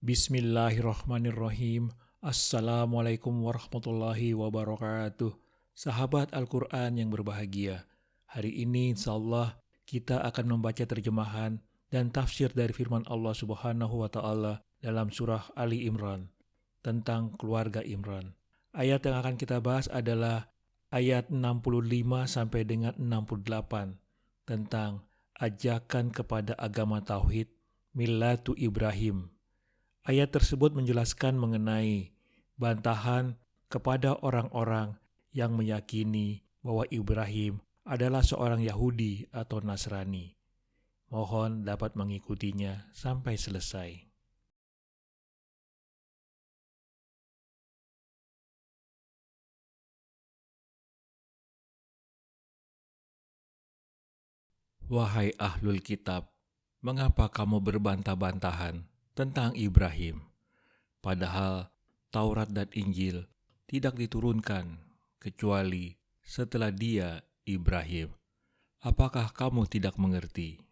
Bismillahirrahmanirrahim. Assalamualaikum warahmatullahi wabarakatuh. Sahabat Al-Quran yang berbahagia, hari ini insyaallah kita akan membaca terjemahan dan tafsir dari firman Allah Subhanahu wa Ta'ala dalam surah Ali Imran tentang keluarga Imran. Ayat yang akan kita bahas adalah ayat 65 sampai dengan 68 tentang ajakan kepada agama tauhid Millatu Ibrahim. Ayat tersebut menjelaskan mengenai bantahan kepada orang-orang yang meyakini bahwa Ibrahim adalah seorang Yahudi atau Nasrani. Mohon dapat mengikutinya sampai selesai. Wahai ahlul kitab, mengapa kamu berbantah-bantahan tentang Ibrahim? Padahal Taurat dan Injil tidak diturunkan kecuali setelah dia, Ibrahim. Apakah kamu tidak mengerti?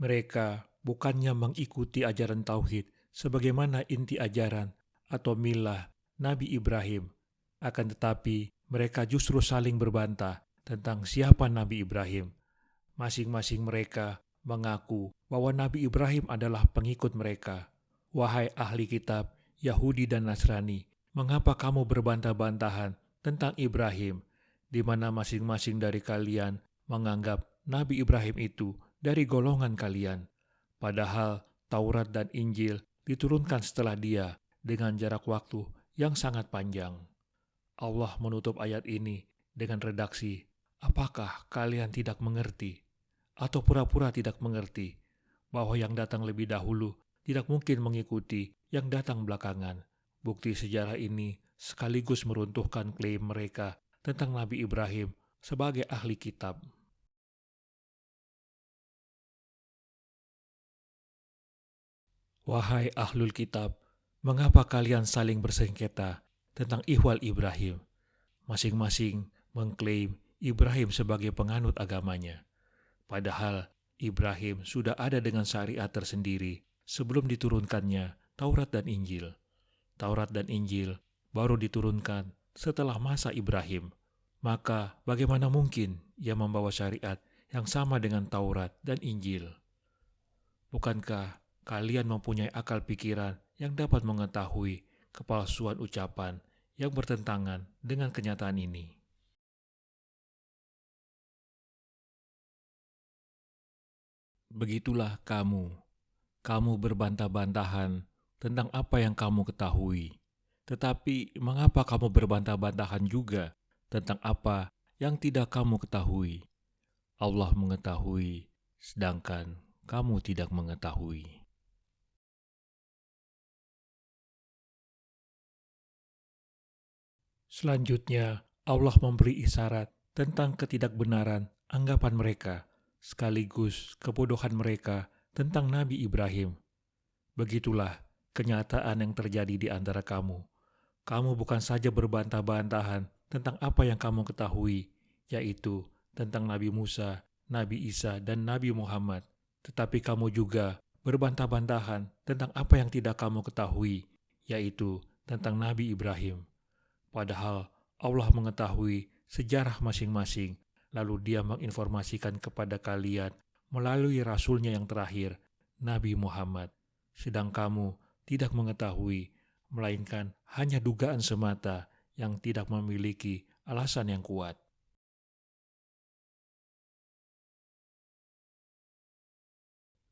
Mereka bukannya mengikuti ajaran tauhid sebagaimana inti ajaran atau milah Nabi Ibrahim, akan tetapi mereka justru saling berbantah tentang siapa Nabi Ibrahim. Masing-masing mereka mengaku bahwa Nabi Ibrahim adalah pengikut mereka. Wahai ahli kitab, Yahudi dan Nasrani, mengapa kamu berbantah-bantahan tentang Ibrahim, di mana masing-masing dari kalian menganggap Nabi Ibrahim itu dari golongan kalian, padahal Taurat dan Injil diturunkan setelah dia dengan jarak waktu yang sangat panjang. Allah menutup ayat ini dengan redaksi, apakah kalian tidak mengerti atau pura-pura tidak mengerti bahwa yang datang lebih dahulu tidak mungkin mengikuti yang datang belakangan. Bukti sejarah ini sekaligus meruntuhkan klaim mereka tentang Nabi Ibrahim sebagai ahli kitab. Wahai ahlul kitab, mengapa kalian saling bersengketa tentang ihwal Ibrahim? Masing-masing mengklaim Ibrahim sebagai penganut agamanya. Padahal Ibrahim sudah ada dengan syariat tersendiri sebelum diturunkannya Taurat dan Injil. Taurat dan Injil baru diturunkan setelah masa Ibrahim. Maka bagaimana mungkin ia membawa syariat yang sama dengan Taurat dan Injil? Bukankah kalian mempunyai akal pikiran yang dapat mengetahui kepalsuan ucapan yang bertentangan dengan kenyataan ini? Begitulah kamu berbantah-bantahan tentang apa yang kamu ketahui. Tetapi mengapa kamu berbantah-bantahan juga tentang apa yang tidak kamu ketahui? Allah mengetahui, sedangkan kamu tidak mengetahui. Selanjutnya, Allah memberi isyarat tentang ketidakbenaran anggapan mereka, sekaligus kebodohan mereka tentang Nabi Ibrahim. Begitulah kenyataan yang terjadi di antara kamu. Kamu bukan saja berbantah-bantahan tentang apa yang kamu ketahui, yaitu tentang Nabi Musa, Nabi Isa, dan Nabi Muhammad, tetapi kamu juga berbantah-bantahan tentang apa yang tidak kamu ketahui, yaitu tentang Nabi Ibrahim. Padahal Allah mengetahui sejarah masing-masing, lalu Dia menginformasikan kepada kalian melalui Rasul-Nya yang terakhir, Nabi Muhammad. Sedang kamu tidak mengetahui, melainkan hanya dugaan semata yang tidak memiliki alasan yang kuat.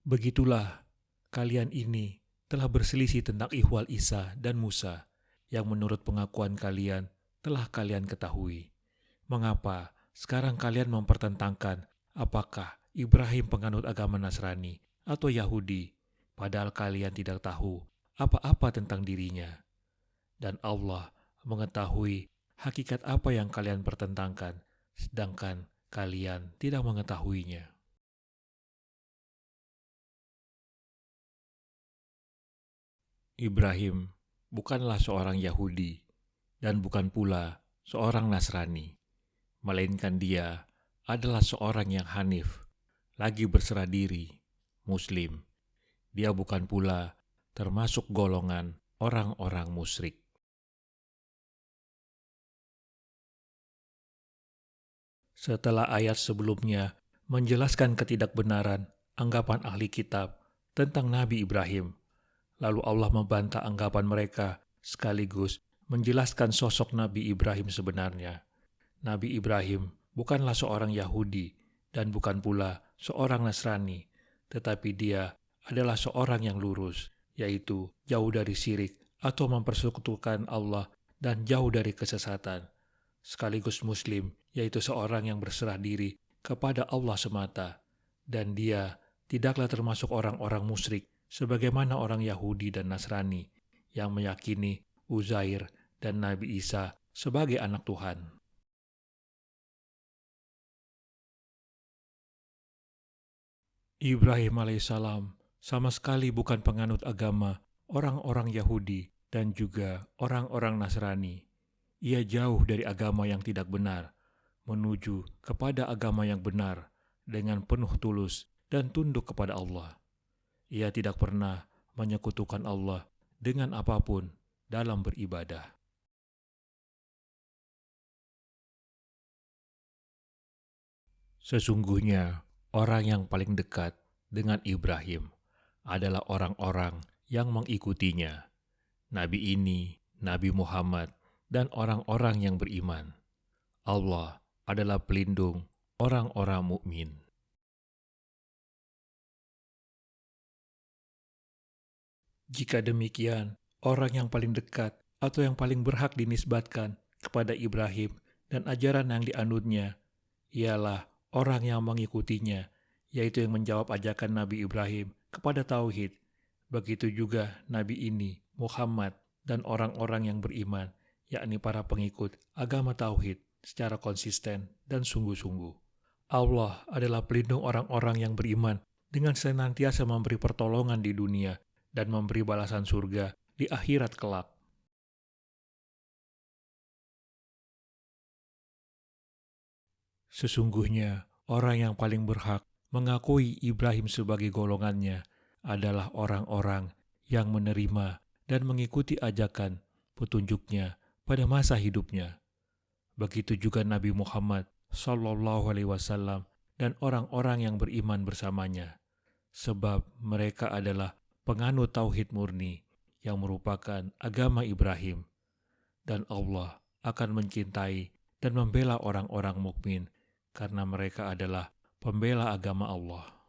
Begitulah, kalian ini telah berselisih tentang ihwal Isa dan Musa, yang menurut pengakuan kalian telah kalian ketahui. Mengapa sekarang kalian mempertentangkan apakah Ibrahim penganut agama Nasrani atau Yahudi, padahal kalian tidak tahu apa-apa tentang dirinya? Dan Allah mengetahui hakikat apa yang kalian pertentangkan, sedangkan kalian tidak mengetahuinya. Ibrahim bukanlah seorang Yahudi dan bukan pula seorang Nasrani, melainkan dia adalah seorang yang hanif, lagi berserah diri, Muslim. Dia bukan pula termasuk golongan orang-orang musyrik. Setelah ayat sebelumnya menjelaskan ketidakbenaran anggapan ahli kitab tentang Nabi Ibrahim, lalu Allah membantah anggapan mereka sekaligus menjelaskan sosok Nabi Ibrahim sebenarnya. Nabi Ibrahim bukanlah seorang Yahudi dan bukan pula seorang Nasrani, tetapi dia adalah seorang yang lurus, yaitu jauh dari syirik atau mempersekutukan Allah dan jauh dari kesesatan. Sekaligus Muslim, yaitu seorang yang berserah diri kepada Allah semata, dan dia tidaklah termasuk orang-orang musyrik sebagaimana orang Yahudi dan Nasrani yang meyakini Uzair dan Nabi Isa sebagai anak Tuhan. Ibrahim alaihissalam sama sekali bukan penganut agama orang-orang Yahudi dan juga orang-orang Nasrani. Ia jauh dari agama yang tidak benar, menuju kepada agama yang benar dengan penuh tulus dan tunduk kepada Allah. Ia tidak pernah menyekutukan Allah dengan apapun dalam beribadah. Sesungguhnya, orang yang paling dekat dengan Ibrahim adalah orang-orang yang mengikutinya. Nabi ini, Nabi Muhammad, dan orang-orang yang beriman. Allah adalah pelindung orang-orang mukmin. Jika demikian, orang yang paling dekat atau yang paling berhak dinisbatkan kepada Ibrahim dan ajaran yang dianutnya ialah orang yang mengikutinya, yaitu yang menjawab ajakan Nabi Ibrahim kepada tauhid. Begitu juga Nabi ini, Muhammad, dan orang-orang yang beriman, yakni para pengikut agama tauhid secara konsisten dan sungguh-sungguh. Allah adalah pelindung orang-orang yang beriman dengan senantiasa memberi pertolongan di dunia dan memberi balasan surga di akhirat kelak. Sesungguhnya, orang yang paling berhak mengakui Ibrahim sebagai golongannya adalah orang-orang yang menerima dan mengikuti ajakan petunjuknya pada masa hidupnya. Begitu juga Nabi Muhammad SAW dan orang-orang yang beriman bersamanya, sebab mereka adalah penganut tauhid murni yang merupakan agama Ibrahim, dan Allah akan mencintai dan membela orang-orang mukmin karena mereka adalah pembela agama Allah.